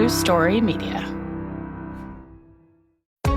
True Story Media.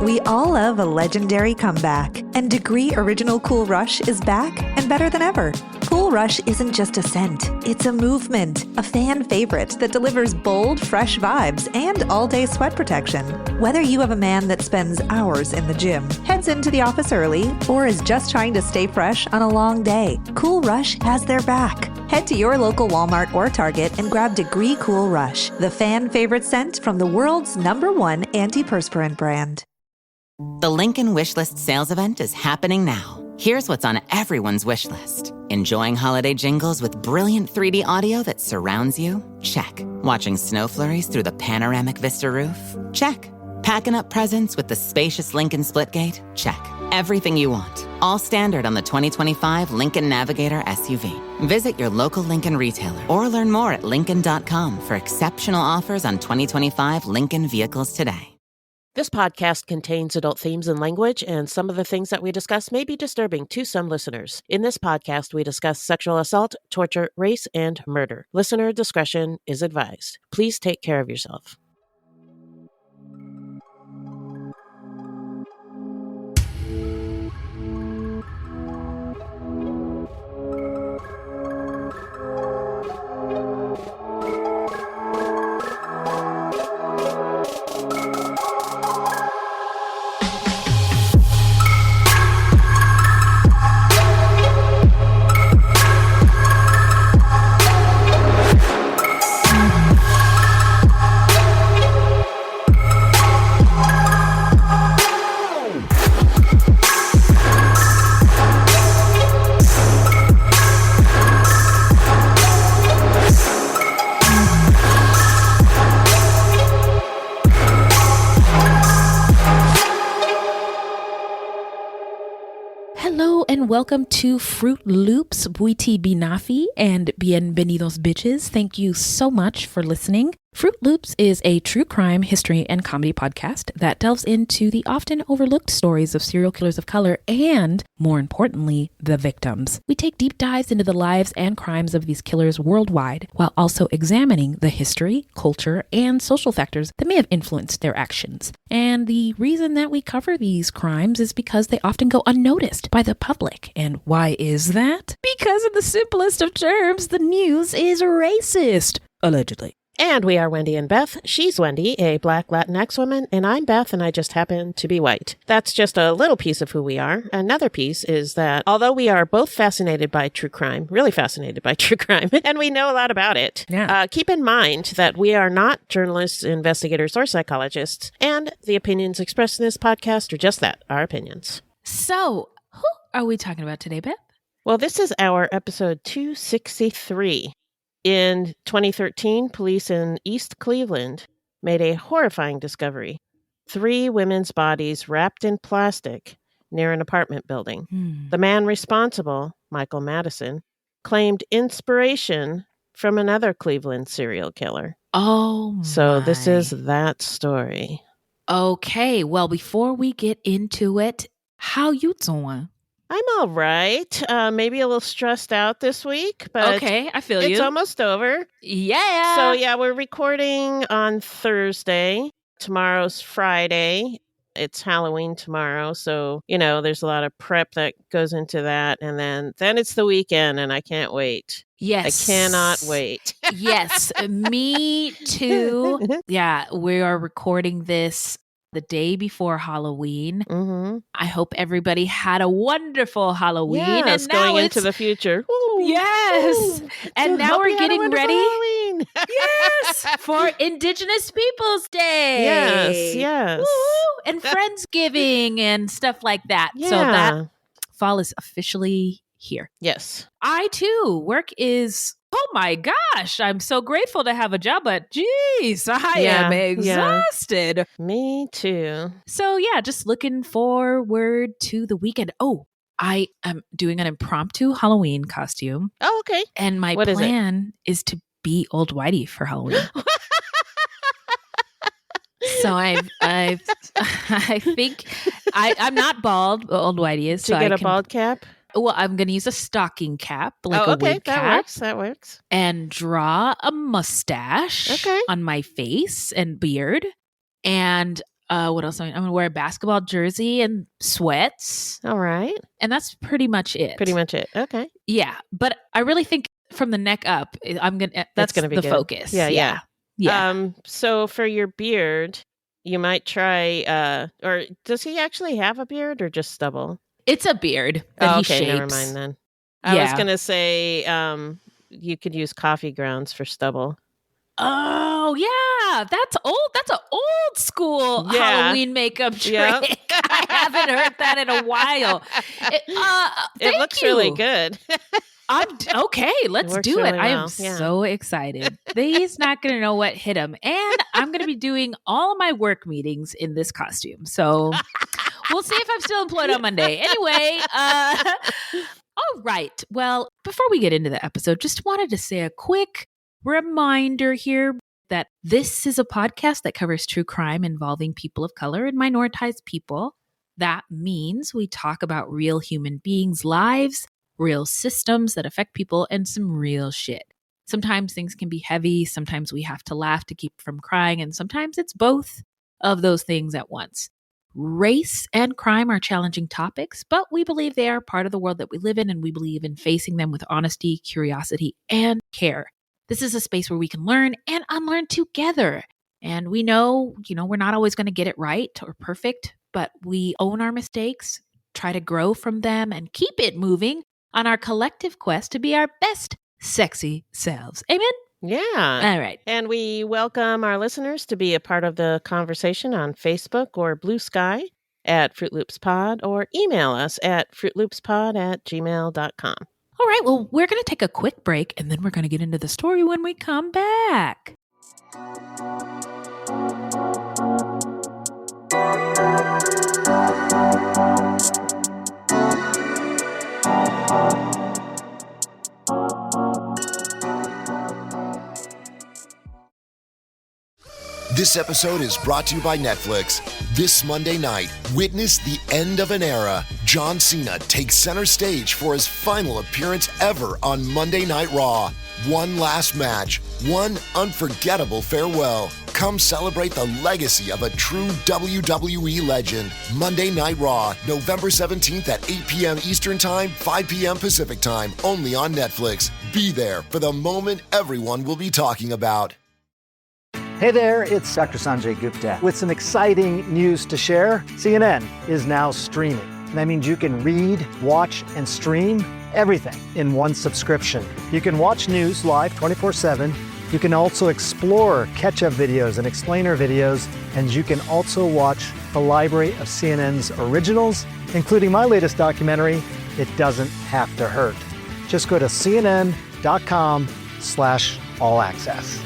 We all love a legendary comeback, and Degree Original Cool Rush is back and better than ever. Cool Rush isn't just a scent, it's a movement, a fan favorite that delivers bold, fresh vibes and all-day sweat protection. Whether you have a man that spends hours in the gym, heads into the office early, or is just trying to stay fresh on a long day, Cool Rush has their back. Head to your local Walmart or Target and grab Degree Cool Rush, the fan favorite scent from the world's #1 antiperspirant brand. The Lincoln Wishlist sales event is happening now. Here's what's on everyone's wish list. Enjoying holiday jingles with brilliant 3D audio that surrounds you? Check. Watching snow flurries through the panoramic Vista roof? Check. Packing up presents with the spacious Lincoln Splitgate? Check. Everything you want. All standard on the 2025 Lincoln Navigator SUV. Visit your local Lincoln retailer or learn more at Lincoln.com for exceptional offers on 2025 Lincoln vehicles today. This podcast contains adult themes and language, and some of the things that we discuss may be disturbing to some listeners. In this podcast, we discuss sexual assault, torture, race, and murder. Listener discretion is advised. Please take care of yourself. Welcome to Fruitloops, Buiti Binafi, and Bienvenidos Bitches. Thank you so much for listening. Fruitloops is a true crime, history, and comedy podcast that delves into the often overlooked stories of serial killers of color and, more importantly, the victims. We take deep dives into the lives and crimes of these killers worldwide, while also examining the history, culture, and social factors that may have influenced their actions. And the reason that we cover these crimes is because they often go unnoticed by the public. And why is that? Because in the simplest of terms, the news is racist. Allegedly. And we are Wendy and Beth. She's Wendy, a Black Latinx woman, and I'm Beth, and I just happen to be white. That's just a little piece of who we are. Another piece is that although we are both fascinated by true crime, really fascinated by true crime, and we know a lot about it, keep in mind that we are not journalists, investigators, or psychologists, and the opinions expressed in this podcast are just that, our opinions. So, who are we talking about today, Beth? Well, this is our episode 263. In 2013, police in East Cleveland made a horrifying discovery. 3 women's bodies wrapped in plastic near an apartment building. The man responsible, Michael Madison, claimed inspiration from another Cleveland serial killer. Oh, so this is that story. Okay, well, before we get into it, how you doing? I'm all right. Maybe a little stressed out this week, but okay, I feel it's almost over. Yeah. So yeah, we're recording on Thursday. Tomorrow's Friday. It's Halloween tomorrow, so there's a lot of prep that goes into that, and then it's the weekend, and I can't wait. Yes, I cannot wait. Yes, me too. Yeah, we are recording this the day before Halloween. Mm-hmm. I hope everybody had a wonderful Halloween. Yes, and now going into the future. Ooh, yes. Ooh. And now we're getting ready. Halloween. Yes, for Indigenous Peoples Day. Yes. Woo! And Friendsgiving and stuff like that. Yeah. So that fall is officially here. Yes. I too, work is, oh my gosh, I'm so grateful to have a job, but geez, I am exhausted. Yeah. Me too. So yeah, just looking forward to the weekend. Oh, I am doing an impromptu Halloween costume. Oh, okay. And my plan is to be Old Whitey for Halloween. So I think I'm not bald. Old Whitey is. To get a bald cap. Well, I'm going to use a stocking cap, like a okay, wig cap. That works. And draw a mustache on my face and beard. And what else? I'm going to wear a basketball jersey and sweats. All right. And that's pretty much it. Okay. Yeah. But I really think from the neck up, that's going to be the focus. Yeah. So for your beard, you might try, or does he actually have a beard or just stubble? It's a beard that he shapes. Never mind then. I was going to say you could use coffee grounds for stubble. Oh, yeah. That's old. That's an old school Halloween makeup trick. Yep. I haven't heard that in a while. It looks really good. Okay, let's do it. Really I am so excited. He's not going to know what hit him. And I'm going to be doing all of my work meetings in this costume. So we'll see if I'm still employed on Monday. Anyway, all right. Well, before we get into the episode, just wanted to say a quick reminder here that this is a podcast that covers true crime involving people of color and minoritized people. That means we talk about real human beings' lives, real systems that affect people, and some real shit. Sometimes things can be heavy. Sometimes we have to laugh to keep from crying. And sometimes it's both of those things at once. Race and crime are challenging topics, but we believe they are part of the world that we live in, and we believe in facing them with honesty, curiosity, and care. This is a space where we can learn and unlearn together. And we know, we're not always going to get it right or perfect, but we own our mistakes, try to grow from them, and keep it moving on our collective quest to be our best sexy selves. Amen? Yeah. All right. And we welcome our listeners to be a part of the conversation on Facebook or Blue Sky at Fruitloops Pod, or email us at fruitloopspod@gmail.com. All right. Well, we're going to take a quick break, and then we're going to get into the story when we come back. This episode is brought to you by Netflix. This Monday night, witness the end of an era. John Cena takes center stage for his final appearance ever on Monday Night Raw. One last match, one unforgettable farewell. Come celebrate the legacy of a true WWE legend. Monday Night Raw, November 17th at 8 p.m. Eastern Time, 5 p.m. Pacific Time, only on Netflix. Be there for the moment everyone will be talking about. Hey there, it's Dr. Sanjay Gupta with some exciting news to share. CNN is now streaming. That means you can read, watch, and stream everything in one subscription. You can watch news live 24/7. You can also explore catch-up videos and explainer videos. And you can also watch the library of CNN's originals, including my latest documentary, It Doesn't Have to Hurt. Just go to cnn.com/all-access.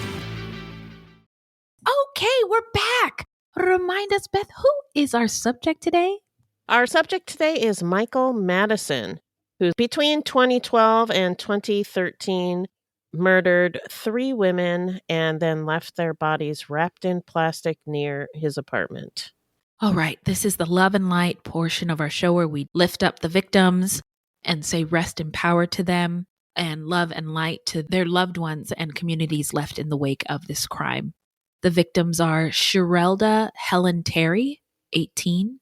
Okay, we're back. Remind us, Beth, who is our subject today? Our subject today is Michael Madison, who between 2012 and 2013 murdered 3 women and then left their bodies wrapped in plastic near his apartment. All right, this is the love and light portion of our show where we lift up the victims and say rest in power to them, and love and light to their loved ones and communities left in the wake of this crime. The victims are Sherelda Helen Terry, 18,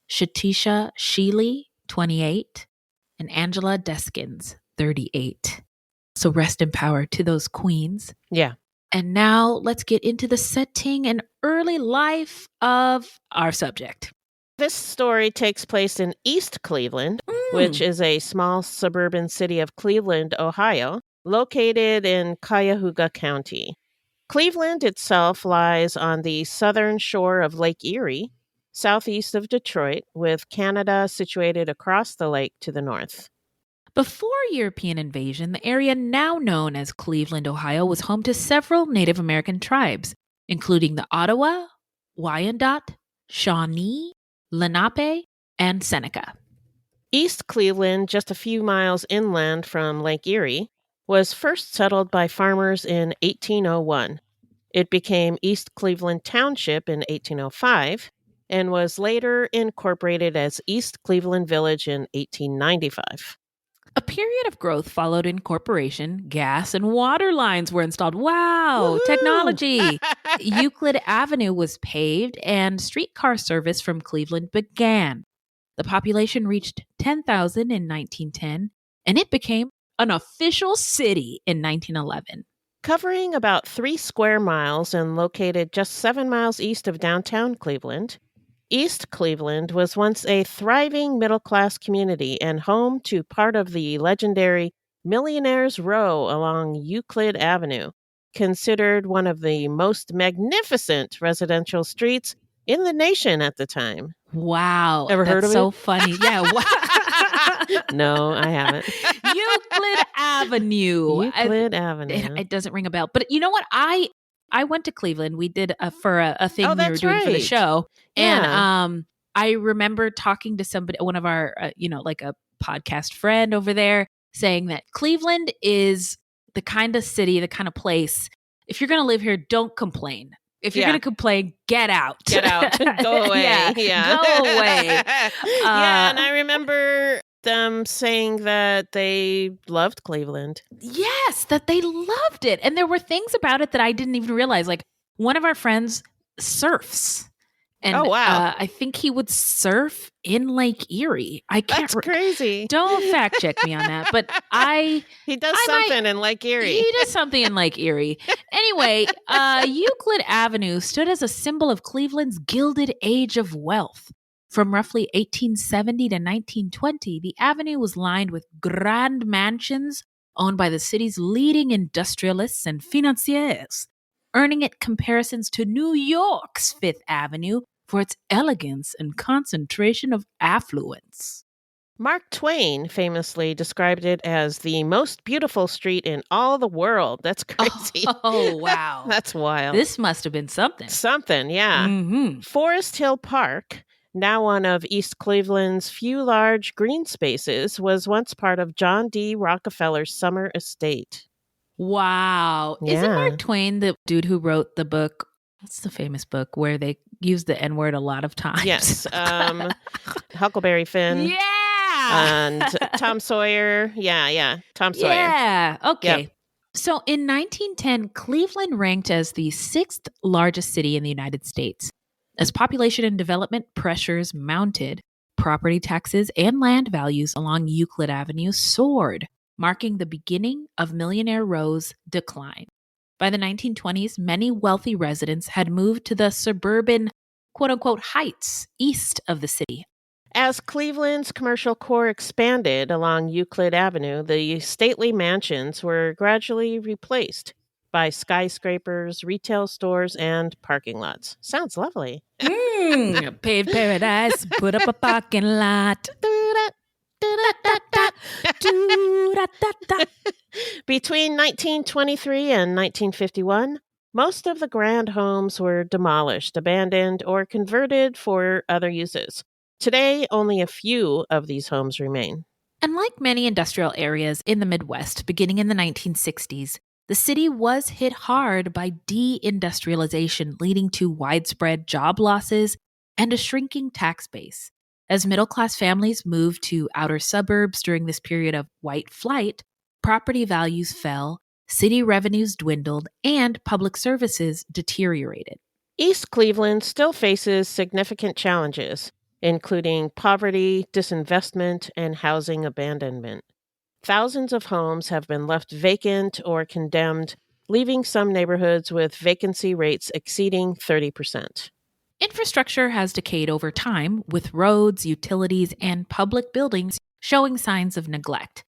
Shatisha Sheely, 28, and Angela Deskins, 38. So rest in power to those queens. Yeah. And now let's get into the setting and early life of our subject. This story takes place in East Cleveland, which is a small suburban city of Cleveland, Ohio, located in Cuyahoga County. Cleveland itself lies on the southern shore of Lake Erie, southeast of Detroit, with Canada situated across the lake to the north. Before European invasion, the area now known as Cleveland, Ohio, was home to several Native American tribes, including the Ottawa, Wyandot, Shawnee, Lenape, and Seneca. East Cleveland, just a few miles inland from Lake Erie, was first settled by farmers in 1801. It became East Cleveland Township in 1805 and was later incorporated as East Cleveland Village in 1895. A period of growth followed incorporation. Gas and water lines were installed. Wow, Woohoo! technology. Euclid Avenue was paved and streetcar service from Cleveland began. The population reached 10,000 in 1910, and it became an official city in 1911. Covering about 3 square miles and located just 7 miles east of downtown Cleveland, East Cleveland was once a thriving middle-class community and home to part of the legendary Millionaires' Row along Euclid Avenue, considered one of the most magnificent residential streets in the nation at the time. Wow. Ever heard of so it? funny. Yeah. No, I haven't. Euclid Avenue. Euclid Avenue. It doesn't ring a bell. But you know what? I went to Cleveland. We did a thing Oh, we were that's doing for the right. show. Yeah. And I remember talking to somebody, one of our, like a podcast friend over there, saying that Cleveland is the kind of city, the kind of place, if you're going to live here, don't complain. If you're going to complain, get out. Get out. Go away. Yeah. Go away. Yeah, and I remember them saying that they loved Cleveland. Yes, that they loved it. And there were things about it that I didn't even realize. Like one of our friends surfs. And Oh, wow. I think he would surf in Lake Erie. I can't. That's crazy. Don't fact check me on that. But He does something in Lake Erie. He does something in Lake Erie. Anyway, Euclid Avenue stood as a symbol of Cleveland's Gilded Age of wealth. From roughly 1870 to 1920, the avenue was lined with grand mansions owned by the city's leading industrialists and financiers, earning it comparisons to New York's Fifth Avenue for its elegance and concentration of affluence. Mark Twain famously described it as the most beautiful street in all the world. That's crazy. Oh, wow. That's wild. This must have been something. Something, yeah. Mm-hmm. Forest Hill Park, now one of East Cleveland's few large green spaces, was once part of John D. Rockefeller's summer estate. Wow. Yeah. Isn't Mark Twain the dude who wrote the book? What's the famous book where they use the N-word a lot of times? Yes. Huckleberry Finn. Yeah. And Tom Sawyer. Yeah. Tom Sawyer. Yeah. Okay. Yep. So in 1910, Cleveland ranked as the 6th largest city in the United States. As population and development pressures mounted, property taxes and land values along Euclid Avenue soared, marking the beginning of Millionaire Row's decline. By the 1920s, many wealthy residents had moved to the suburban, quote-unquote, heights east of the city. As Cleveland's commercial core expanded along Euclid Avenue, the stately mansions were gradually replaced by skyscrapers, retail stores, and parking lots. Sounds lovely. Paved paradise, put up a parking lot. Between 1923 and 1951, most of the grand homes were demolished, abandoned, or converted for other uses. Today, only a few of these homes remain. And like many industrial areas in the Midwest, beginning in the 1960s, the city was hit hard by deindustrialization, leading to widespread job losses and a shrinking tax base. As middle-class families moved to outer suburbs during this period of white flight, property values fell, city revenues dwindled, and public services deteriorated. East Cleveland still faces significant challenges, including poverty, disinvestment, and housing abandonment. Thousands of homes have been left vacant or condemned, leaving some neighborhoods with vacancy rates exceeding 30%. Infrastructure has decayed over time, with roads, utilities, and public buildings showing signs of neglect.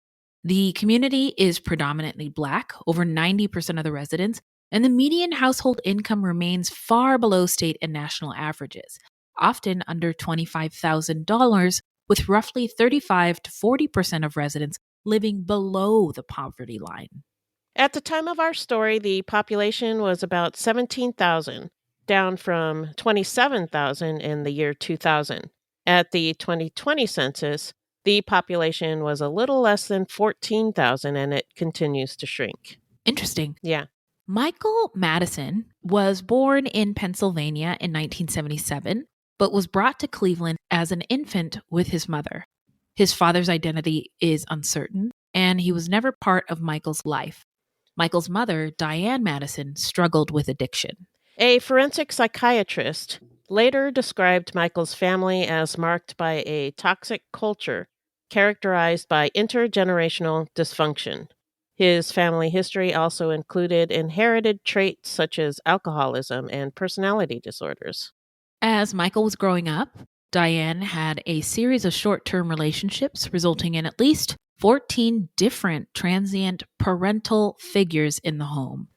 The community is predominantly Black, over 90% of the residents, and the median household income remains far below state and national averages, often under $25,000, with roughly 35 to 40% of residents living below the poverty line. At the time of our story, the population was about 17,000, down from 27,000 in the year 2000. At the 2020 census, the population was a little less than 14,000, and it continues to shrink. Interesting. Yeah. Michael Madison was born in Pennsylvania in 1977, but was brought to Cleveland as an infant with his mother. His father's identity is uncertain, and he was never part of Michael's life. Michael's mother, Diane Madison, struggled with addiction. A forensic psychiatrist later described Michael's family as marked by a toxic culture characterized by intergenerational dysfunction. His family history also included inherited traits such as alcoholism and personality disorders. As Michael was growing up, Diane had a series of short-term relationships resulting in at least 14 different transient parental figures in the home.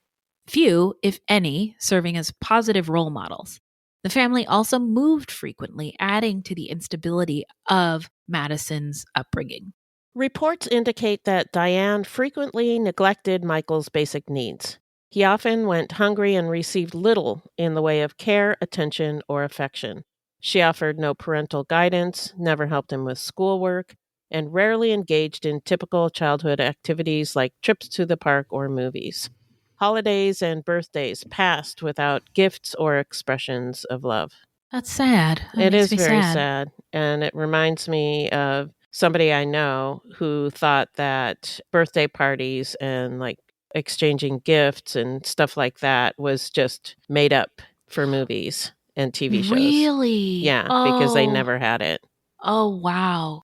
Few, if any, serving as positive role models. The family also moved frequently, adding to the instability of Madison's upbringing. Reports indicate that Diane frequently neglected Michael's basic needs. He often went hungry and received little in the way of care, attention, or affection. She offered no parental guidance, never helped him with schoolwork, and rarely engaged in typical childhood activities like trips to the park or movies. Holidays and birthdays passed without gifts or expressions of love. That's sad. It is very sad. And it reminds me of somebody I know who thought that birthday parties and like exchanging gifts and stuff like that was just made up for movies and TV shows. Really? Yeah, because they never had it. Oh, wow.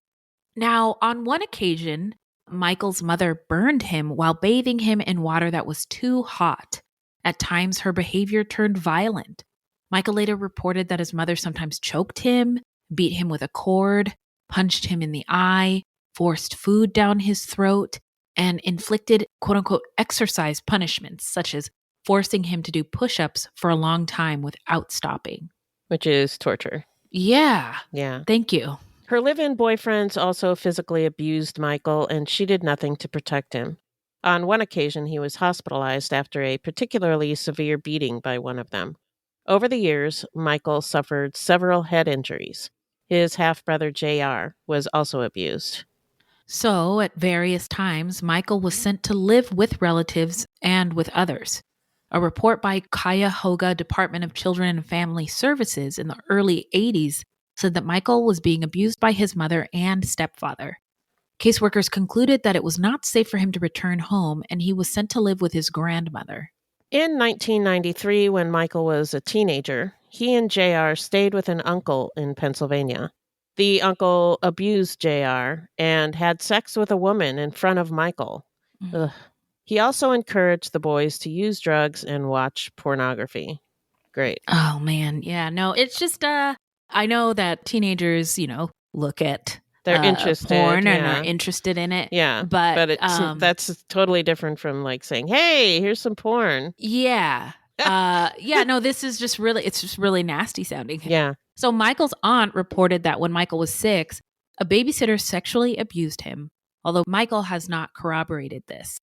Now, on one occasion, Michael's mother burned him while bathing him in water that was too hot. At times, her behavior turned violent. Michael later reported that his mother sometimes choked him, beat him with a cord, punched him in the eye, forced food down his throat, and inflicted quote-unquote exercise punishments, such as forcing him to do push-ups for a long time without stopping. Which is torture. Yeah. Yeah. Thank you. Her live-in boyfriends also physically abused Michael, and she did nothing to protect him. On one occasion, he was hospitalized after a particularly severe beating by one of them. Over the years, Michael suffered several head injuries. His half-brother, J.R., was also abused. So, at various times, Michael was sent to live with relatives and with others. A report by Cuyahoga Department of Children and Family Services in the early 80s said that Michael was being abused by his mother and stepfather. Caseworkers concluded that it was not safe for him to return home, and he was sent to live with his grandmother. In 1993, when Michael was a teenager, he and J.R. stayed with an uncle in Pennsylvania. The uncle abused J.R. and had sex with a woman in front of Michael. Ugh. He also encouraged the boys to use drugs and watch pornography. Great. Oh, man. Yeah, no, it's just, I know that teenagers, look at they're interested, porn and are interested in it. Yeah, but it's, that's totally different from like saying, hey, here's some porn. Yeah. No, this is just really, it's just really nasty sounding. Yeah. So Michael's aunt reported that when Michael was 6, a babysitter sexually abused him, although Michael has not corroborated this.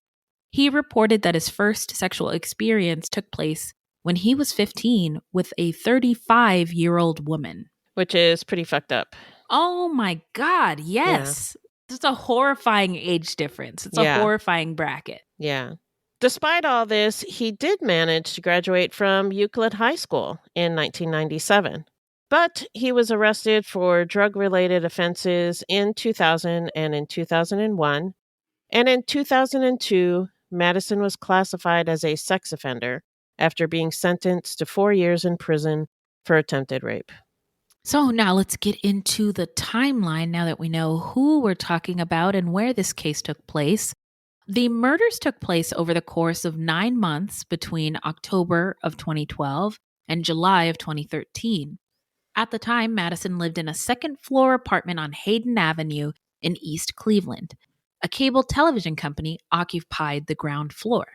He reported that his first sexual experience took place when he was 15 with a 35-year-old woman. Which is pretty fucked up. Oh my God, yes. Yeah. It's a horrifying age difference. It's a horrifying bracket. Yeah. Despite all this, he did manage to graduate from Euclid High School in 1997. But he was arrested for drug-related offenses in 2000 and in 2001. And in 2002, Madison was classified as a sex offender after being sentenced to 4 years in prison for attempted rape. So now let's get into the timeline now that we know who we're talking about and where this case took place. The murders took place over the course of 9 months between October of 2012 and July of 2013. At the time, Madison lived in a second-floor apartment on Hayden Avenue in East Cleveland. A cable television company occupied the ground floor.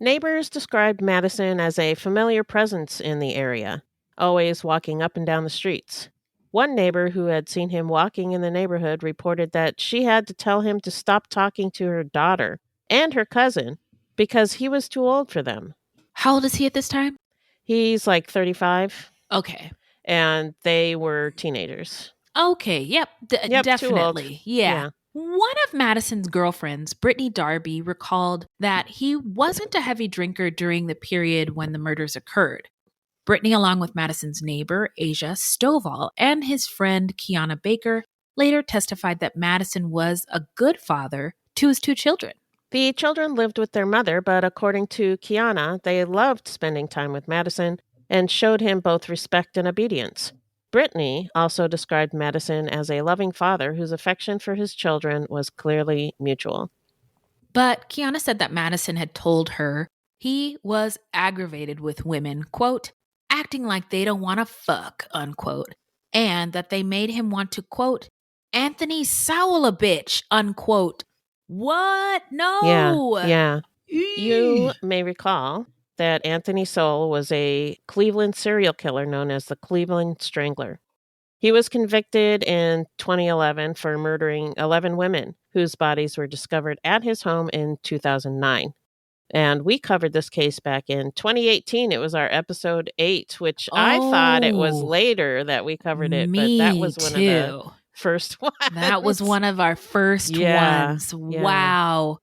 Neighbors described Madison as a familiar presence in the area, always walking up and down the streets. One neighbor who had seen him walking in the neighborhood reported that she had to tell him to stop talking to her daughter and her cousin because he was too old for them. How old is he at this time? He's like 35. Okay. And they were teenagers. Okay, yep, definitely. Yeah. One of Madison's girlfriends, Brittany Darby, recalled that he wasn't a heavy drinker during the period when the murders occurred. Brittany, along with Madison's neighbor, Asia Stovall, and his friend, Kiana Baker, later testified that Madison was a good father to his 2 children. The children lived with their mother, but according to Kiana, they loved spending time with Madison and showed him both respect and obedience. Brittany also described Madison as a loving father whose affection for his children was clearly mutual. But Kiana said that Madison had told her he was aggravated with women, quote, acting like they don't want to fuck, unquote, and that they made him want to, quote, Anthony Sowell a bitch, unquote. What? No. Yeah. You may recall that Anthony Sowell was a Cleveland serial killer known as the Cleveland Strangler. He was convicted in 2011 for murdering 11 women whose bodies were discovered at his home in 2009. And we covered this case back in 2018. It was our episode 8, which I thought it was later that we covered it, but that was one of the first ones. That was one of our first ones. Yeah. Wow.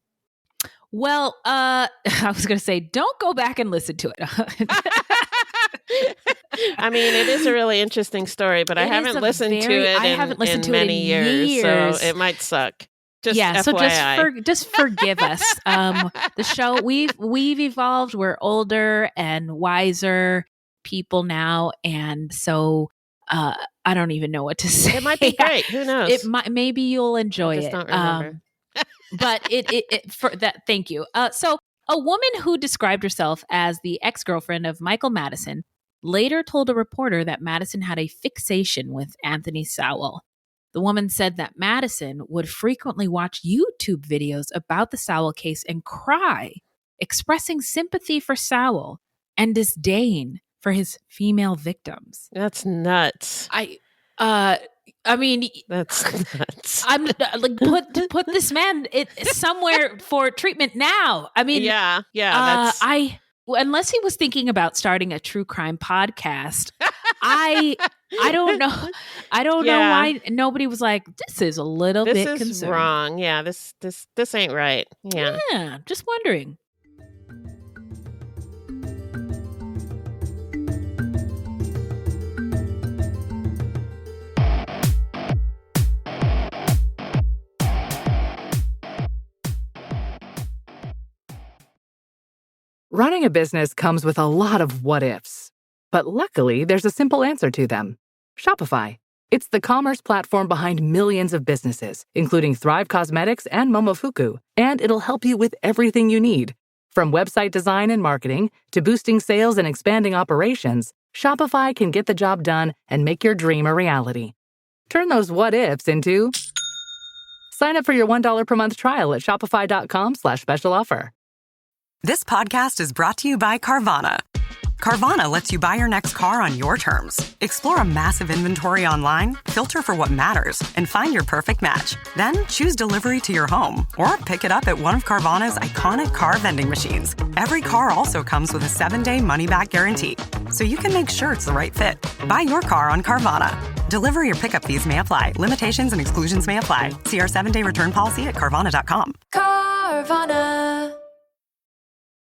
Well, I was going to say, don't go back and listen to it. I mean, it is a really interesting story, but I haven't listened to it in many years, so it might suck. Just FYI. So just forgive us. The show, we've evolved. We're older and wiser people now, and so I don't even know what to say. It might be great. Who knows? Maybe you'll enjoy it. Don't remember. But for that, thank you. So a woman who described herself as the ex-girlfriend of Michael Madison later told a reporter that Madison had a fixation with Anthony Sowell. The woman said that Madison would frequently watch YouTube videos about the Sowell case and cry, expressing sympathy for Sowell and disdain for his female victims. That's nuts. I mean, that's nuts. I'm like, put this man somewhere for treatment now. I mean, yeah. That's... unless he was thinking about starting a true crime podcast, I don't know. I don't know why nobody was like, this is a little bit concerning. This is wrong. Yeah, this ain't right. Yeah, just wondering. Running a business comes with a lot of what-ifs. But luckily, there's a simple answer to them. Shopify. It's the commerce platform behind millions of businesses, including Thrive Cosmetics and Momofuku, and it'll help you with everything you need. From website design and marketing to boosting sales and expanding operations, Shopify can get the job done and make your dream a reality. Turn those what-ifs into... Sign up for your $1 per month trial at shopify.com/special offer. This podcast is brought to you by Carvana. Carvana lets you buy your next car on your terms. Explore a massive inventory online, filter for what matters, and find your perfect match. Then choose delivery to your home or pick it up at one of Carvana's iconic car vending machines. Every car also comes with a 7-day money-back guarantee, so you can make sure it's the right fit. Buy your car on Carvana. Delivery or pickup fees may apply. Limitations and exclusions may apply. See our 7-day return policy at Carvana.com. Carvana.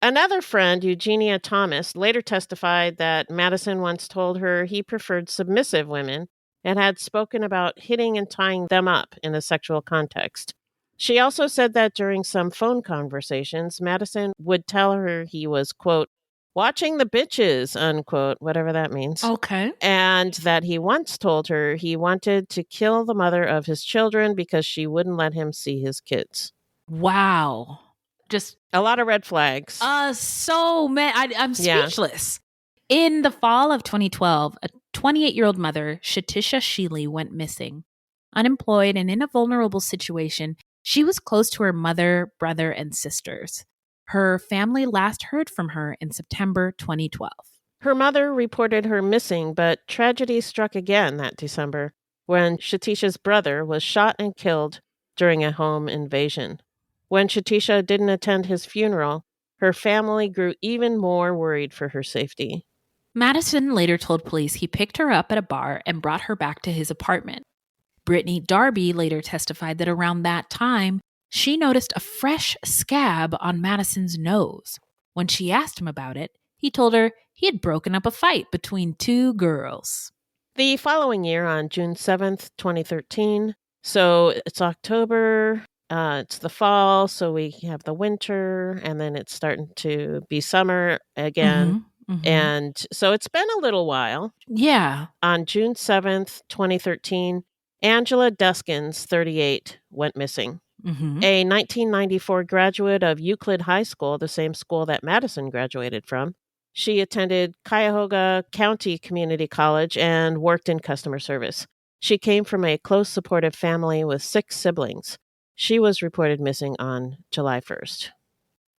Another friend, Eugenia Thomas, later testified that Madison once told her he preferred submissive women and had spoken about hitting and tying them up in a sexual context. She also said that during some phone conversations, Madison would tell her he was, quote, watching the bitches, unquote, whatever that means. Okay. And that he once told her he wanted to kill the mother of his children because she wouldn't let him see his kids. Wow. Just a lot of red flags. I'm speechless. Yeah. In the fall of 2012, a 28-year-old mother, Shatisha Shealy, went missing. Unemployed and in a vulnerable situation, she was close to her mother, brother, and sisters. Her family last heard from her in September 2012. Her mother reported her missing, but tragedy struck again that December when Shatisha's brother was shot and killed during a home invasion. When Shatisha didn't attend his funeral, her family grew even more worried for her safety. Madison later told police he picked her up at a bar and brought her back to his apartment. Brittany Darby later testified that around that time, she noticed a fresh scab on Madison's nose. When she asked him about it, he told her he had broken up a fight between 2 girls. The following year, on June 7th, 2013, So it's October, it's the fall, so we have the winter, and then it's starting to be summer again. And so it's been a little while. Yeah. On June 7th, 2013, Angela Deskins, 38, went missing. A 1994 graduate of Euclid High School, the same school that Madison graduated from. She attended Cuyahoga County Community College and worked in customer service. She came from a close, supportive family with 6 siblings. She was reported missing on July 1st.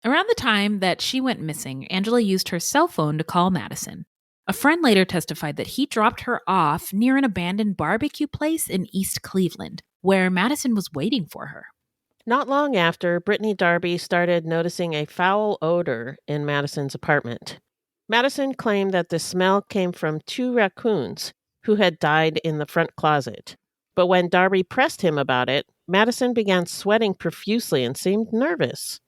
Around the time that she went missing, Angela used her cell phone to call Madison. A friend later testified that he dropped her off near an abandoned barbecue place in East Cleveland, where Madison was waiting for her. Not long after, Brittany Darby started noticing a foul odor in Madison's apartment. Madison claimed that the smell came from 2 raccoons who had died in the front closet. But when Darby pressed him about it, Madison began sweating profusely and seemed nervous.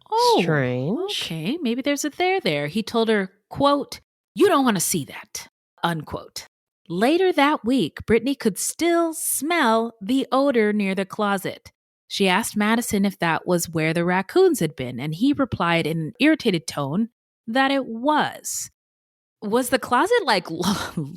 Oh, strange. Okay, maybe there's a there. He told her, quote, "You don't want to see that," unquote. Later that week, Brittany could still smell the odor near the closet. She asked Madison if that was where the raccoons had been, and he replied in an irritated tone that it was. Was the closet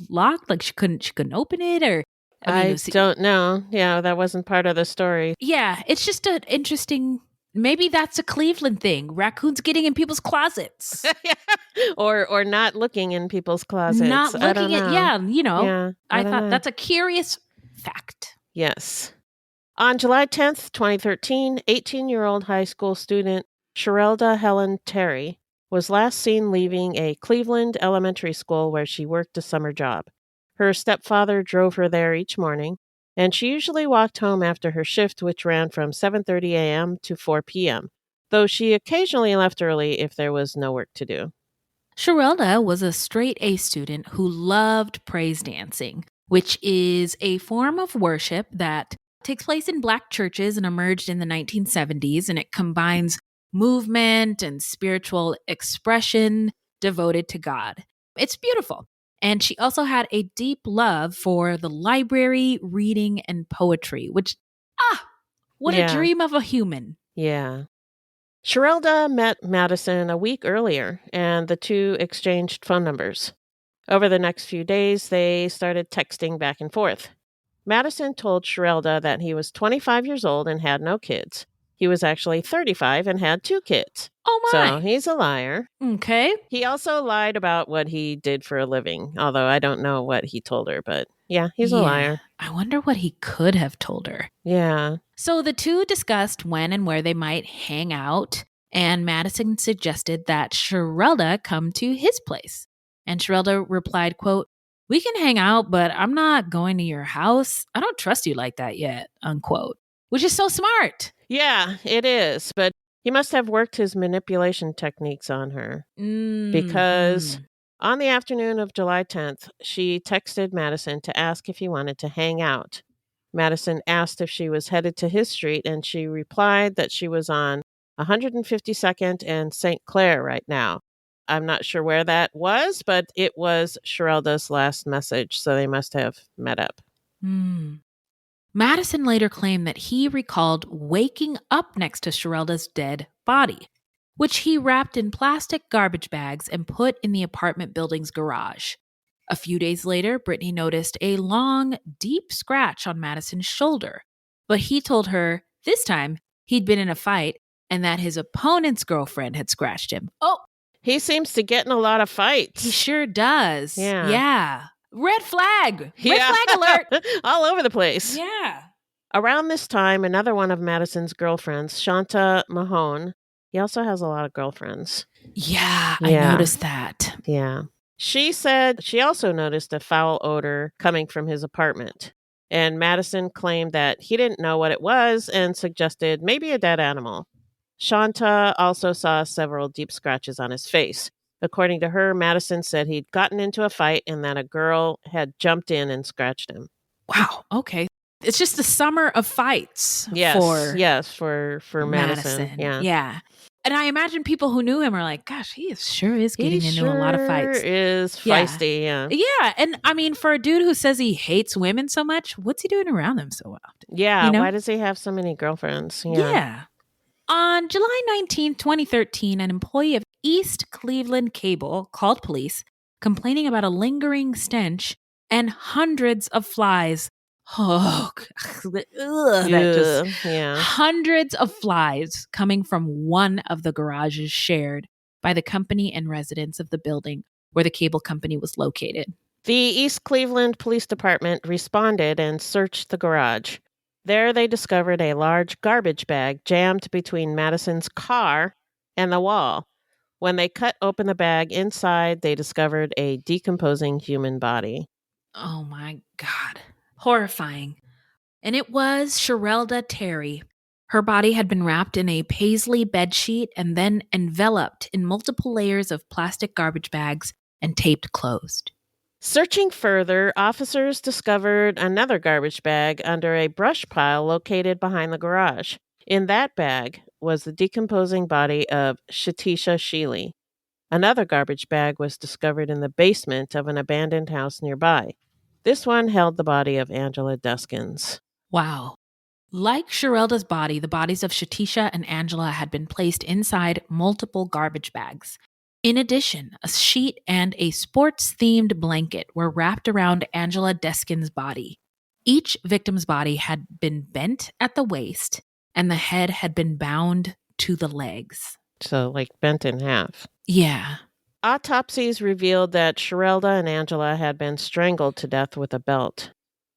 locked? Like she couldn't open it, or I don't know. Yeah, that wasn't part of the story. Yeah, it's just an interesting. Maybe that's a Cleveland thing. Raccoons getting in people's closets. or not looking in people's closets. Not looking at, I thought know. That's a curious fact. Yes. On July 10th, 2013, 18-year-old high school student Sherelda Helen Terry was last seen leaving a Cleveland elementary school where she worked a summer job. Her stepfather drove her there each morning, and she usually walked home after her shift, which ran from 7:30 a.m. to 4 p.m., though she occasionally left early if there was no work to do. Sherelda was a straight-A student who loved praise dancing, which is a form of worship that takes place in Black churches and emerged in the 1970s, and it combines movement and spiritual expression devoted to God. It's beautiful. And she also had a deep love for the library, reading, and poetry, which, what a dream of a human. Yeah. Sherelda met Madison a week earlier, and the two exchanged phone numbers. Over the next few days, they started texting back and forth. Madison told Sherelda that he was 25 years old and had no kids. He was actually 35 and had 2 kids. Oh, my. So he's a liar. Okay. He also lied about what he did for a living, although I don't know what he told her, but yeah, he's a liar. I wonder what he could have told her. Yeah. So the two discussed when and where they might hang out, and Madison suggested that Sherelda come to his place. And Sherelda replied, quote, "We can hang out, but I'm not going to your house. I don't trust you like that yet," unquote. Which is so smart. Yeah, it is. But he must have worked his manipulation techniques on her. Because on the afternoon of July 10th, she texted Madison to ask if he wanted to hang out. Madison asked if she was headed to his street, and she replied that she was on 152nd and St. Clair right now. I'm not sure where that was, but it was Sherelda's last message, so they must have met up. Madison later claimed that he recalled waking up next to Sherelda's dead body, which he wrapped in plastic garbage bags and put in the apartment building's garage. A few days later, Brittany noticed a long, deep scratch on Madison's shoulder, but he told her this time he'd been in a fight and that his opponent's girlfriend had scratched him. Oh, he seems to get in a lot of fights. He sure does. Yeah. Red flag. Red flag alert. All over the place. Yeah. Around this time, another one of Madison's girlfriends, Shanta Mahone, he also has a lot of girlfriends. Yeah, I noticed that. Yeah. She said she also noticed a foul odor coming from his apartment. And Madison claimed that he didn't know what it was and suggested maybe a dead animal. Shanta also saw several deep scratches on his face. According to her, Madison said he'd gotten into a fight and that a girl had jumped in and scratched him. Wow. Okay. It's just the summer of fights. Yes, for Madison. Yeah. And I imagine people who knew him are like, gosh, he sure is getting into a lot of fights. Is feisty, yeah. Yeah. And I mean, for a dude who says he hates women so much, what's he doing around them so often? Yeah. You know? Why does he have so many girlfriends? Yeah. On July 19, 2013, an employee of East Cleveland Cable called police complaining about a lingering stench and hundreds of flies. Oh, hundreds of flies coming from one of the garages shared by the company and residents of the building where the cable company was located. The East Cleveland Police Department responded and searched the garage. There they discovered a large garbage bag jammed between Madison's car and the wall. When they cut open the bag inside, they discovered a decomposing human body. Oh my God. Horrifying. And it was Sherelda Terry. Her body had been wrapped in a paisley bedsheet and then enveloped in multiple layers of plastic garbage bags and taped closed. Searching further, officers discovered another garbage bag under a brush pile located behind the garage. In that bag was the decomposing body of Shatisha Sheely. Another garbage bag was discovered in the basement of an abandoned house nearby. This one held the body of Angela Deskins. Wow. Like Sherelda's body, the bodies of Shatisha and Angela had been placed inside multiple garbage bags. In addition, a sheet and a sports-themed blanket were wrapped around Angela Deskins' body. Each victim's body had been bent at the waist, and the head had been bound to the legs. So, like, bent in half. Yeah. Autopsies revealed that Sherelda and Angela had been strangled to death with a belt.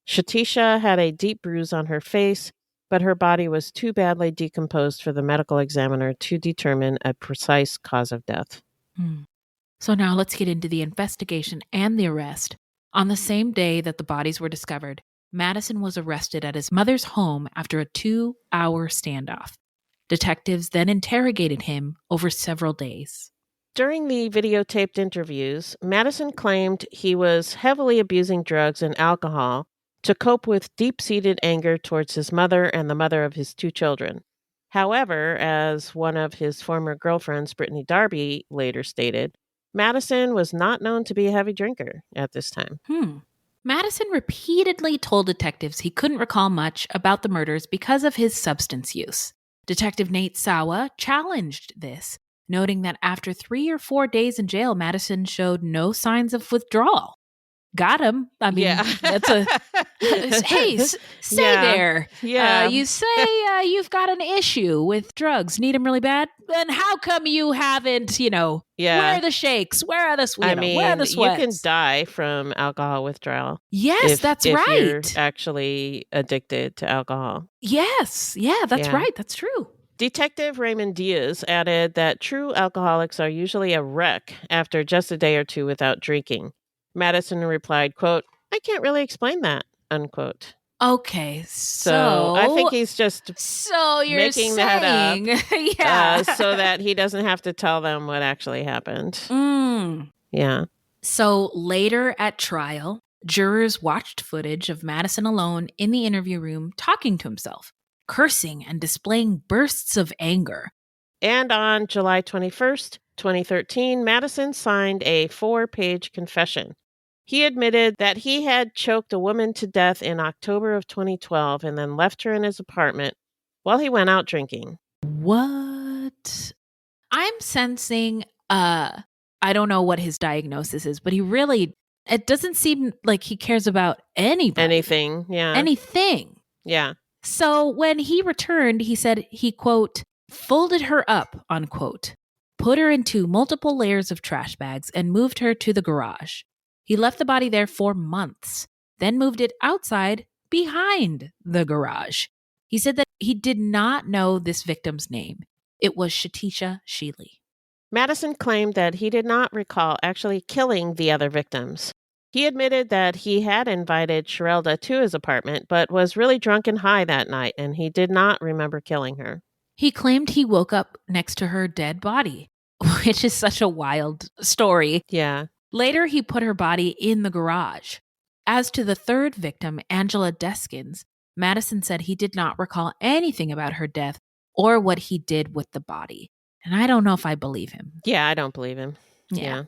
Shatisha had a deep bruise on her face, but her body was too badly decomposed for the medical examiner to determine a precise cause of death. So now let's get into the investigation and the arrest. On the same day that the bodies were discovered, Madison was arrested at his mother's home after a 2-hour standoff. Detectives then interrogated him over several days. During the videotaped interviews, Madison claimed he was heavily abusing drugs and alcohol to cope with deep-seated anger towards his mother and the mother of his 2 children. However, as one of his former girlfriends, Brittany Darby, later stated, Madison was not known to be a heavy drinker at this time. Madison repeatedly told detectives he couldn't recall much about the murders because of his substance use. Detective Nate Sawa challenged this, noting that after 3 or 4 days in jail, Madison showed no signs of withdrawal. Got him. I mean, that's a... Hey, stay there. Yeah. You say you've got an issue with drugs. Need them really bad? Then how come you haven't, where are the shakes? Where are the sweats? Where are the sweats? You can die from alcohol withdrawal. Yes, that's right. If you're actually addicted to alcohol. Yes. Yeah, that's right. That's true. Detective Raymond Diaz added that true alcoholics are usually a wreck after just a day or 2 without drinking. Madison replied, quote, "I can't really explain that," unquote. Okay, so I think he's just making that up yeah. So that he doesn't have to tell them what actually happened. Yeah. So later at trial, jurors watched footage of Madison alone in the interview room talking to himself, cursing and displaying bursts of anger. And on July 21st, 2013, Madison signed a 4-page confession. He admitted that he had choked a woman to death in October of 2012 and then left her in his apartment while he went out drinking. What? I'm sensing, I don't know what his diagnosis is, but it doesn't seem like he cares about anybody. Anything, yeah. Anything. Yeah. So when he returned, he said he, quote, folded her up, unquote, put her into multiple layers of trash bags and moved her to the garage. He left the body there for months, then moved it outside behind the garage. He said that he did not know this victim's name. It was Shatisha Sheely. Madison claimed that he did not recall actually killing the other victims. He admitted that he had invited Sherelda to his apartment, but was really drunk and high that night, and he did not remember killing her. He claimed he woke up next to her dead body, which is such a wild story. Yeah. Later, he put her body in the garage. As to the third victim, Angela Deskins, Madison said he did not recall anything about her death or what he did with the body. And I don't know if I believe him. Yeah, I don't believe him. Yeah.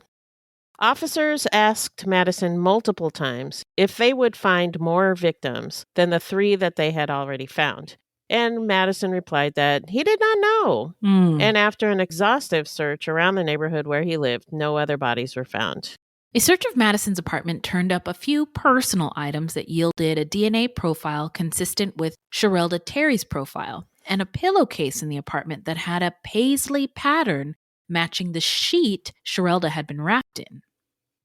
Officers asked Madison multiple times if they would find more victims than the 3 that they had already found. And Madison replied that he did not know. And after an exhaustive search around the neighborhood where he lived, no other bodies were found. A search of Madison's apartment turned up a few personal items that yielded a DNA profile consistent with Sherelda Terry's profile, and a pillowcase in the apartment that had a paisley pattern matching the sheet Sherelda had been wrapped in.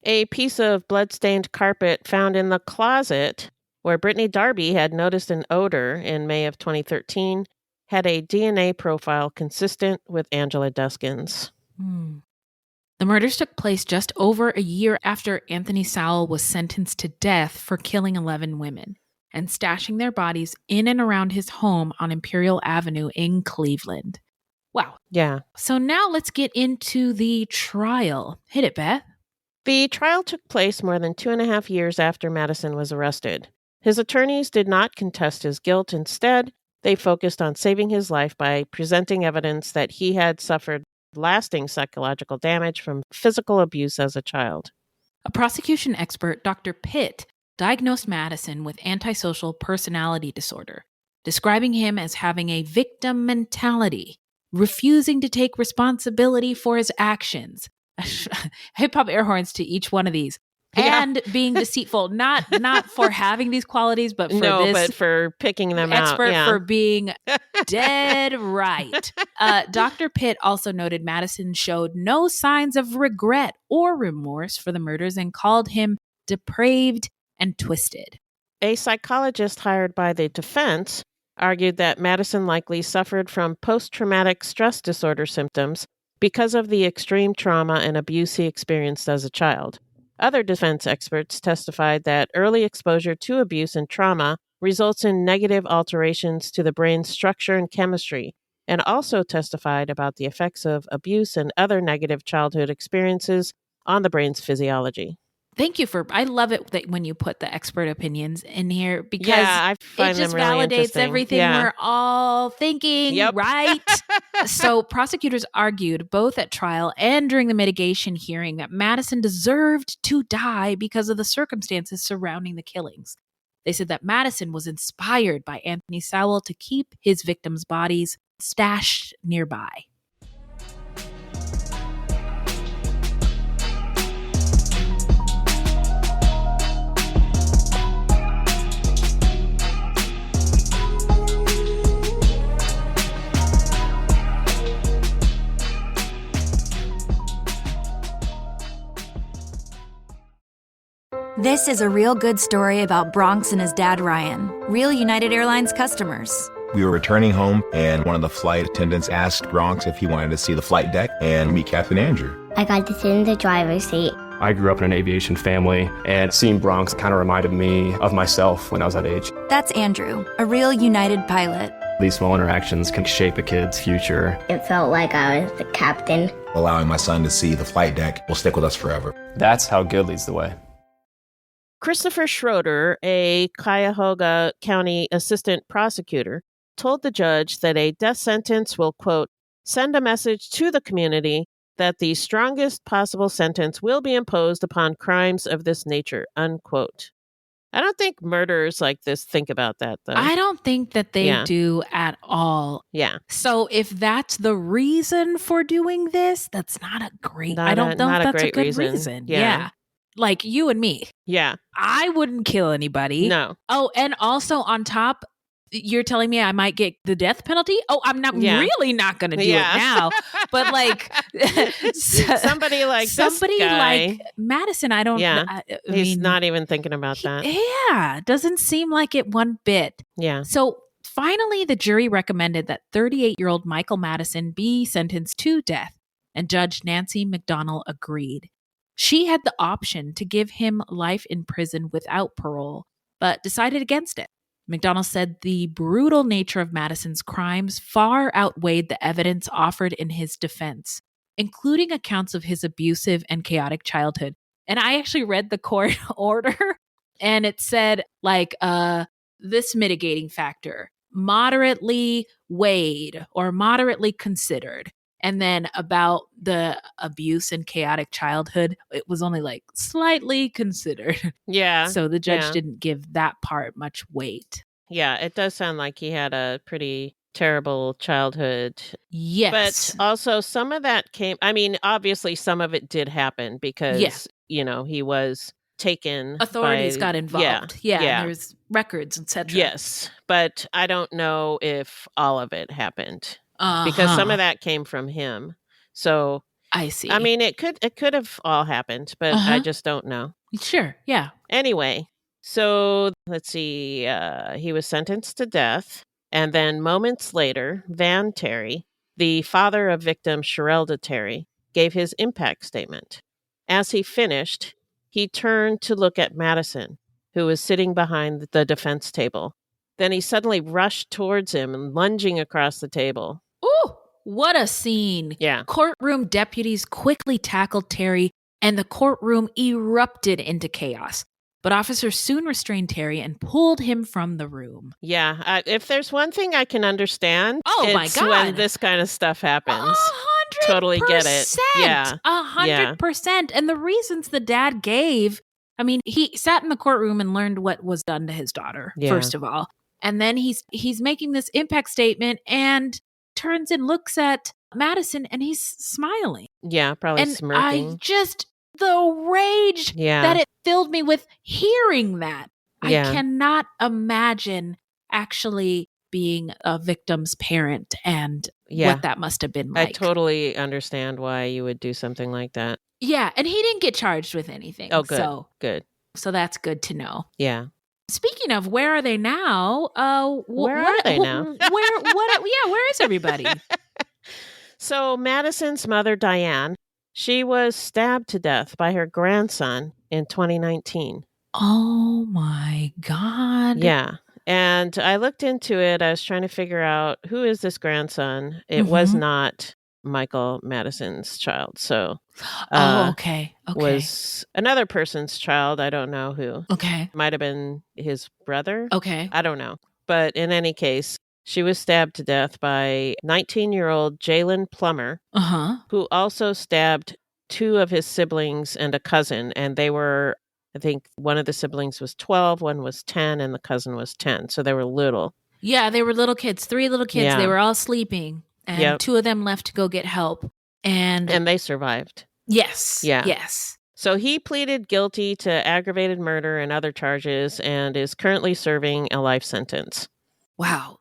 A piece of blood-stained carpet found in the closet where Brittany Darby had noticed an odor in May of 2013 had a DNA profile consistent with Angela Duskin's. The murders took place just over a year after Anthony Sowell was sentenced to death for killing 11 women and stashing their bodies in and around his home on Imperial Avenue in Cleveland. Wow. Yeah. So now let's get into the trial. Hit it, Beth. The trial took place more than 2.5 years after Madison was arrested. His attorneys did not contest his guilt. Instead, they focused on saving his life by presenting evidence that he had suffered lasting psychological damage from physical abuse as a child. A prosecution expert, Dr. Pitt, diagnosed Madison with antisocial personality disorder, describing him as having a victim mentality, refusing to take responsibility for his actions. Hip-hop air horns to each one of these. And being deceitful, not for having these qualities, but for but for picking them out. Expert for being dead right. Dr. Pitt also noted Madison showed no signs of regret or remorse for the murders and called him depraved and twisted. A psychologist hired by the defense argued that Madison likely suffered from post-traumatic stress disorder symptoms because of the extreme trauma and abuse he experienced as a child. Other defense experts testified that early exposure to abuse and trauma results in negative alterations to the brain's structure and chemistry, and also testified about the effects of abuse and other negative childhood experiences on the brain's physiology. Thank you I love it that when you put the expert opinions in here, because I find it just them really validates everything we're all thinking, right? So prosecutors argued both at trial and during the mitigation hearing that Madison deserved to die because of the circumstances surrounding the killings. They said that Madison was inspired by Anthony Sowell to keep his victims' bodies stashed nearby. This is a real good story about Bronx and his dad, Ryan, real United Airlines customers. We were returning home, and one of the flight attendants asked Bronx if he wanted to see the flight deck and meet Captain Andrew. I got to sit in the driver's seat. I grew up in an aviation family, and seeing Bronx kind of reminded me of myself when I was that age. That's Andrew, a real United pilot. These small interactions can shape a kid's future. It felt like I was the captain. Allowing my son to see the flight deck will stick with us forever. That's how good leads the way. Christopher Schroeder, a Cuyahoga County assistant prosecutor, told the judge that a death sentence will, quote, send a message to the community that the strongest possible sentence will be imposed upon crimes of this nature, unquote. I don't think murderers like this think about that, though. I don't think that they do at all. Yeah. So if that's the reason for doing this, that's not a great... I don't know if that's a good reason. Yeah. Like you and me. Yeah. I wouldn't kill anybody. No. Oh, and also on top, you're telling me I might get the death penalty? Oh, I'm not really not going to do it now. But like somebody like Madison, I don't. Yeah. He's not even thinking about that. Yeah. Doesn't seem like it one bit. Yeah. So finally, the jury recommended that 38-year-old Michael Madison be sentenced to death, and Judge Nancy McDonnell agreed. She had the option to give him life in prison without parole, but decided against it. McDonnell said the brutal nature of Madison's crimes far outweighed the evidence offered in his defense, including accounts of his abusive and chaotic childhood. And I actually read the court order, and it said, this mitigating factor, moderately weighed or moderately considered. And then about the abuse and chaotic childhood, it was only like slightly considered. Yeah. So the judge yeah. didn't give that part much weight. Yeah, it does sound like he had a pretty terrible childhood. Yes. But also some of that obviously some of it did happen because, he was taken. Authorities got involved. Yeah. And there's records, etc. Yes. But I don't know if all of it happened because some of that came from him. So I see. I mean, it could have all happened, but I just don't know. Sure. Yeah. Anyway, so let's see. He was sentenced to death. And then moments later, Van Terry, the father of victim Sherelda Terry, gave his impact statement. As he finished, he turned to look at Madison, who was sitting behind the defense table. Then he suddenly rushed towards him and lunging across the table. Ooh, what a scene. Yeah. Courtroom deputies quickly tackled Terry, and the courtroom erupted into chaos. But officers soon restrained Terry and pulled him from the room. Yeah, if there's one thing I can understand, my God, when this kind of stuff happens. 100%. Totally get it. Yeah, 100%. And the reasons the dad gave, I mean, he sat in the courtroom and learned what was done to his daughter, first of all. And then he's making this impact statement and turns and looks at Madison and he's smiling. Yeah, probably and smirking. The rage that it filled me with hearing that. Yeah. I cannot imagine actually being a victim's parent and what that must have been like. I totally understand why you would do something like that. Yeah, and he didn't get charged with anything. Oh, good. Good. So that's good to know. Yeah. Speaking of, where are they now? Where are they now? Where is everybody? So Madison's mother, Diane, she was stabbed to death by her grandson in 2019. Oh my God. Yeah. And I looked into it. I was trying to figure out who is this grandson. It was not Michael Madison's child. So okay. Was another person's child. I don't know who. Okay. Might have been his brother. Okay. I don't know. But in any case, she was stabbed to death by 19-year-old Jalen Plummer, who also stabbed two of his siblings and a cousin. And they were, I think one of the siblings was 12, one was 10, and the cousin was 10. So they were little. Yeah, they were little kids, 3 little kids. Yeah. They were all sleeping. And 2 of them left to go get help. And they survived. Yes. Yeah. Yes. So he pleaded guilty to aggravated murder and other charges and is currently serving a life sentence. Wow.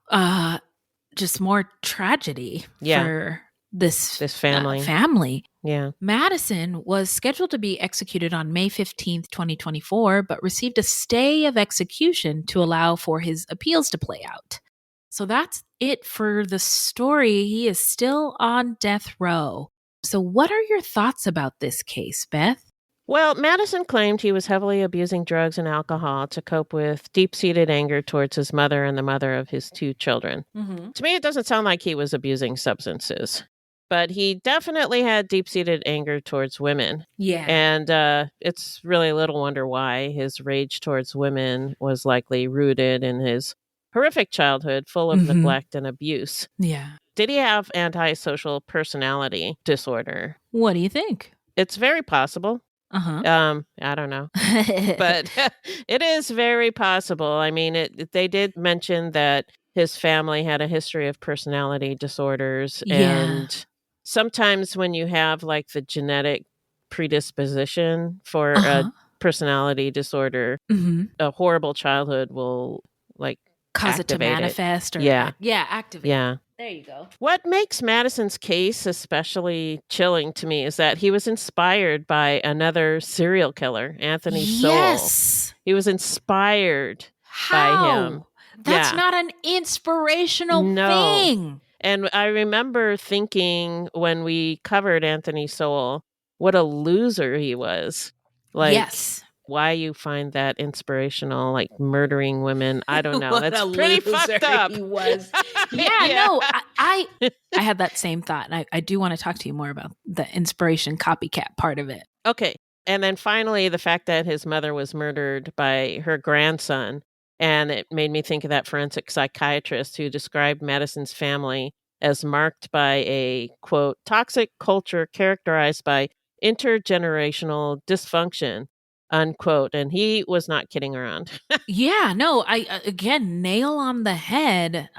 Just more tragedy for this family. Yeah. Madison was scheduled to be executed on May 15th, 2024, but received a stay of execution to allow for his appeals to play out. So that's it for the story. He is still on death row. So what are your thoughts about this case, Beth? Well, Madison claimed he was heavily abusing drugs and alcohol to cope with deep-seated anger towards his mother and the mother of his 2 children. To me, it doesn't sound like he was abusing substances, but he definitely had deep-seated anger towards women. Yeah. And it's really little wonder why his rage towards women was likely rooted in his horrific childhood full of neglect and abuse. Yeah. Did he have antisocial personality disorder? What do you think? It's very possible. I don't know. But it is very possible. I mean, they did mention that his family had a history of personality disorders. And sometimes when you have like the genetic predisposition for a personality disorder, a horrible childhood will like cause it to manifest. Activate. Yeah. There you go. What makes Madison's case especially chilling to me is that he was inspired by another serial killer, Anthony Sowell. Yes. He was inspired by him. That's not an inspirational thing. And I remember thinking when we covered Anthony Sowell, what a loser he was. Like, why you find that inspirational, like murdering women, I don't know. That's pretty fucked up. He was. No, I had that same thought. And I do want to talk to you more about the inspiration copycat part of it. Okay. And then finally, the fact that his mother was murdered by her grandson. And it made me think of that forensic psychiatrist who described Madison's family as marked by a, quote, toxic culture characterized by intergenerational dysfunction, unquote. And he was not kidding around. Yeah, no, again, nail on the head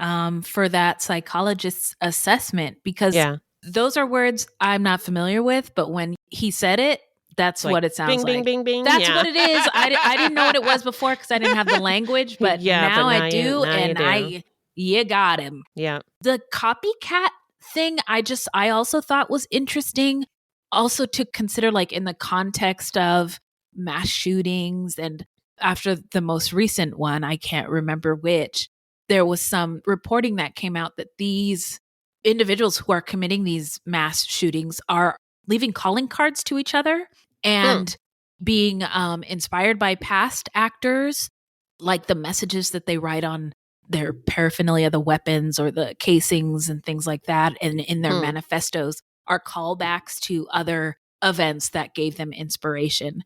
for that psychologist's assessment, because those are words I'm not familiar with, but when he said it, that's like, what it sounds bing, like. Bing, bing, bing. That's what it is. I didn't know what it was before because I didn't have the language, but now I do, and you got him. Yeah. The copycat thing, I also thought was interesting, also to consider, like, in the context of mass shootings, and after the most recent one, I can't remember which, there was some reporting that came out that these individuals who are committing these mass shootings are leaving calling cards to each other and being inspired by past actors, like the messages that they write on their paraphernalia, the weapons or the casings and things like that, and in their manifestos are callbacks to other events that gave them inspiration.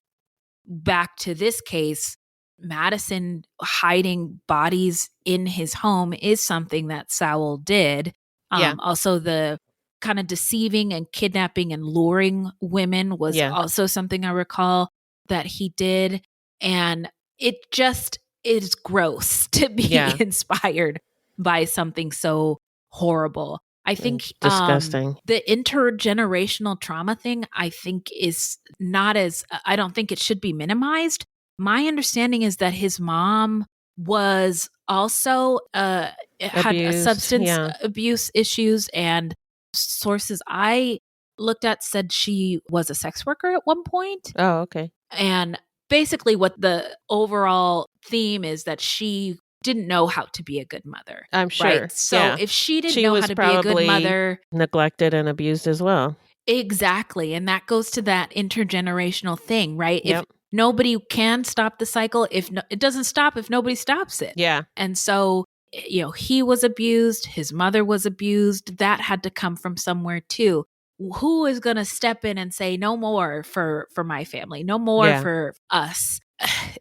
Back to this case, Madison hiding bodies in his home is something that Sowell did. Also, the kind of deceiving and kidnapping and luring women was also something I recall that he did. And it just is gross to be inspired by something so horrible. I think disgusting. The intergenerational trauma thing, I think, is not as, I don't think it should be minimized. My understanding is that his mom was also had substance abuse issues, and sources I looked at said she was a sex worker at one point. Oh, okay. And basically what the overall theme is that she didn't know how to be a good mother. I'm sure. Right? So if she didn't know how to be a good mother, neglected and abused as well. Exactly. And that goes to that intergenerational thing, right? If nobody can stop the cycle, it doesn't stop if nobody stops it. Yeah. And so, he was abused, his mother was abused. That had to come from somewhere too. Who is going to step in and say no more for my family, no more for us?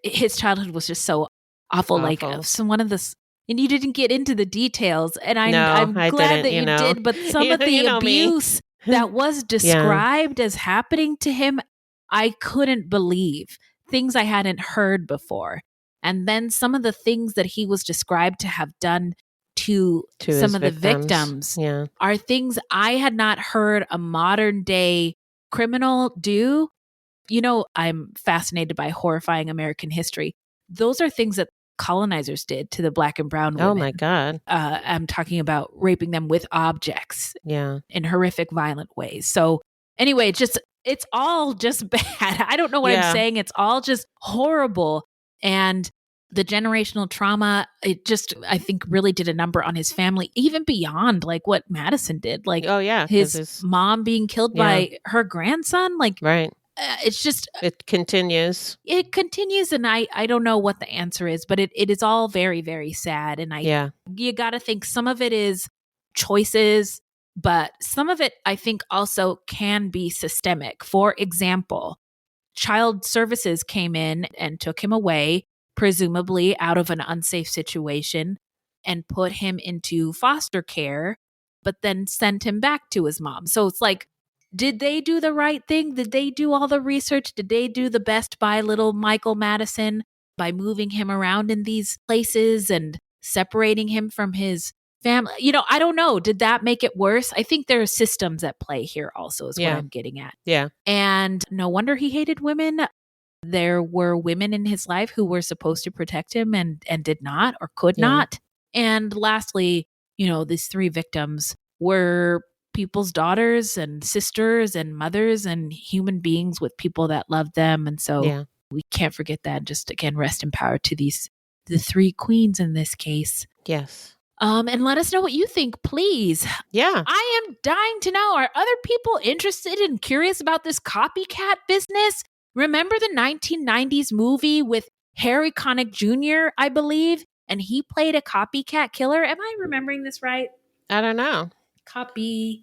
His childhood was just so awful. Like one of the, and you didn't get into the details, and I'm glad that you did. But some of the abuse that was described as happening to him, I couldn't believe. Things I hadn't heard before. And then some of the things that he was described to have done to some of the victims are things I had not heard a modern day criminal do. I'm fascinated by horrifying American history. Those are things that colonizers did to the Black and brown women. Oh my God. I'm talking about raping them with objects in horrific, violent ways. So anyway, it's all just bad. I don't know what I'm saying. It's all just horrible. And the generational trauma, it just, I think, really did a number on his family, even beyond like what Madison did. Like, his mom being killed by her grandson. Like, right. It's just, it continues. It continues. And I don't know what the answer is, but it is all very, very sad. And you got to think some of it is choices, but some of it, I think, also can be systemic. For example, Child Services came in and took him away, presumably out of an unsafe situation, and put him into foster care, but then sent him back to his mom. So it's like, did they do the right thing? Did they do all the research? Did they do the best by little Michael Madison by moving him around in these places and separating him from his family? I don't know. Did that make it worse? I think there are systems at play here also is what I'm getting at. Yeah. And no wonder he hated women. There were women in his life who were supposed to protect him and did not or could not. And lastly, these three victims were people's daughters and sisters and mothers and human beings with people that loved them. And so we can't forget that. Just again, rest in power to the three queens in this case. Yes. And let us know what you think, please. Yeah. I am dying to know, are other people interested and curious about this copycat business? Remember the 1990s movie with Harry Connick Jr., I believe? And he played a copycat killer. Am I remembering this right? I don't know. Copycat.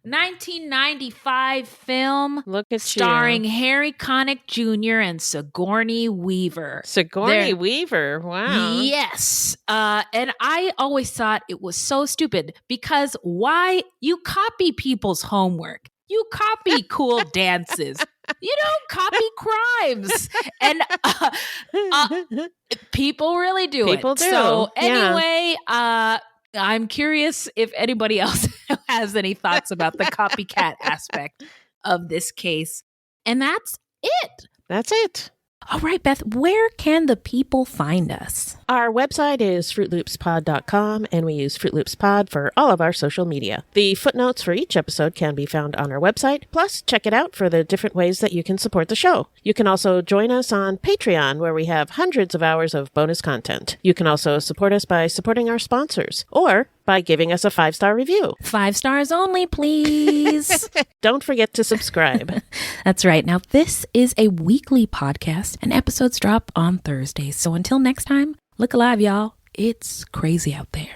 1995 film. Look at starring you. Harry Connick Jr. and Sigourney Weaver. Sigourney Weaver. Wow. Yes. And I always thought it was so stupid because why you copy people's homework? You copy cool dances. You don't copy crimes. And people really do People it. do. So Yeah. anyway, I'm curious if anybody else has any thoughts about the copycat aspect of this case. And that's it. That's it. All right, Beth, where can the people find us? Our website is fruitloopspod.com, and we use Fruit Loops Pod for all of our social media. The footnotes for each episode can be found on our website. Plus, check it out for the different ways that you can support the show. You can also join us on Patreon, where we have hundreds of hours of bonus content. You can also support us by supporting our sponsors, or by giving us a 5-star review. 5 stars only, please. Don't forget to subscribe. That's right. Now, this is a weekly podcast, and episodes drop on Thursdays. So until next time, look alive, y'all. It's crazy out there.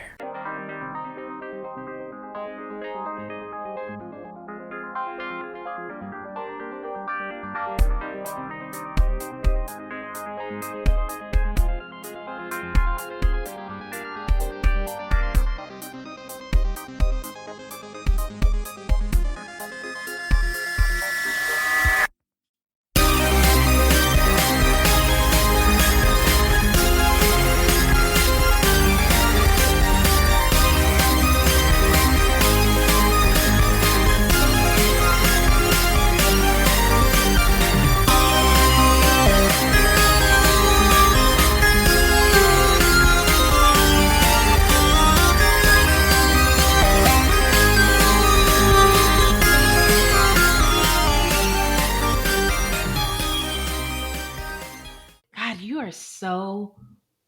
God, you are so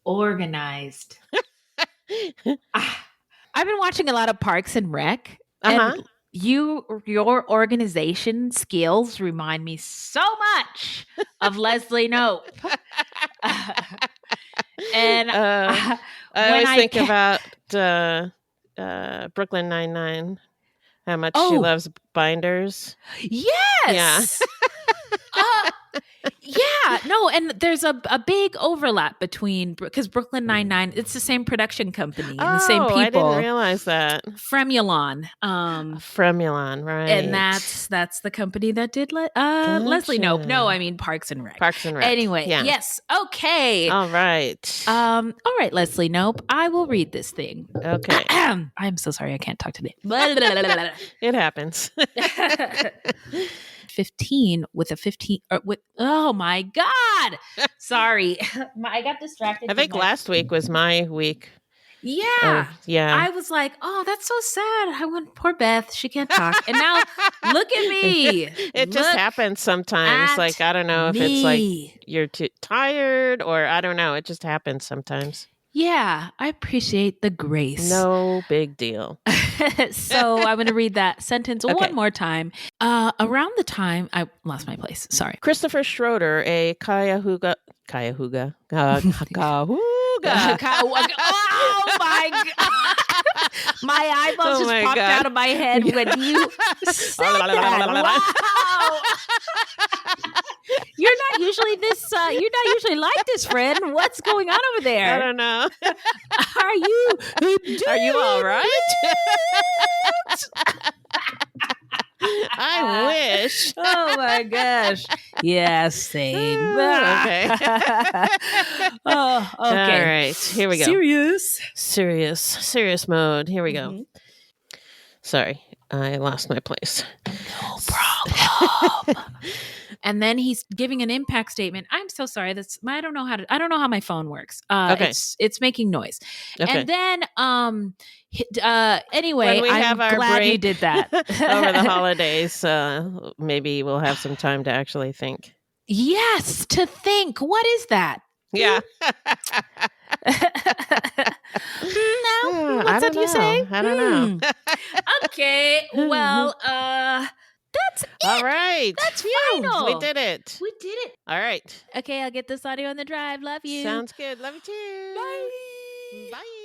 organized. I've been watching a lot of Parks and Rec, and your organization skills remind me so much of Leslie Knope. And I always think about Brooklyn Nine-Nine, how much she loves binders. Yes. Yeah, no, and there's a big overlap between, because Brooklyn Nine-Nine, it's the same production company and the same people. I didn't realize that. Fremulon. Fremulon, right. And that's the company that did Leslie Knope. No, I mean Parks and Rec. Parks and Rec. Anyway, yeah. Yes, okay. All right. All right, Leslie Knope, I will read this thing. Okay. I'm so sorry I can't talk today. It happens. 15 with a 15 with oh my god, sorry. I got distracted. I think last week was my week. Yeah. Yeah. I was like, oh, that's so sad. I went, poor Beth, she can't talk. And now look at me. It just happens sometimes. Like, I don't know if it's like you're too tired or I don't know. It just happens sometimes. Yeah, I appreciate the grace. No big deal. So I'm going to read that sentence one more time. Around the time, I lost my place. Sorry. Christopher Schroeder, a Cuyahoga. Oh my God. My eyeballs just popped out of my head when you said that. Wow. You're not usually like this, friend. What's going on over there? I don't know. Are you all right? I wish. Oh my gosh. Yeah, same. Okay. Oh, okay. All right. Here we go. Serious mode. Here we go. Sorry, I lost my place. No problem. And then he's giving an impact statement. I'm so sorry. I don't know how my phone works. Okay. It's making noise. Okay. And then anyway, I'm glad you did that. Over the holidays, maybe we'll have some time to actually think. Yes, to think. What is that? Yeah. No, what's that you say? I don't know. Okay, well, that's it. All right. That's final. We did it. All right. Okay, I'll get this audio on the drive. Love you. Sounds good. Love you too. Bye. Bye.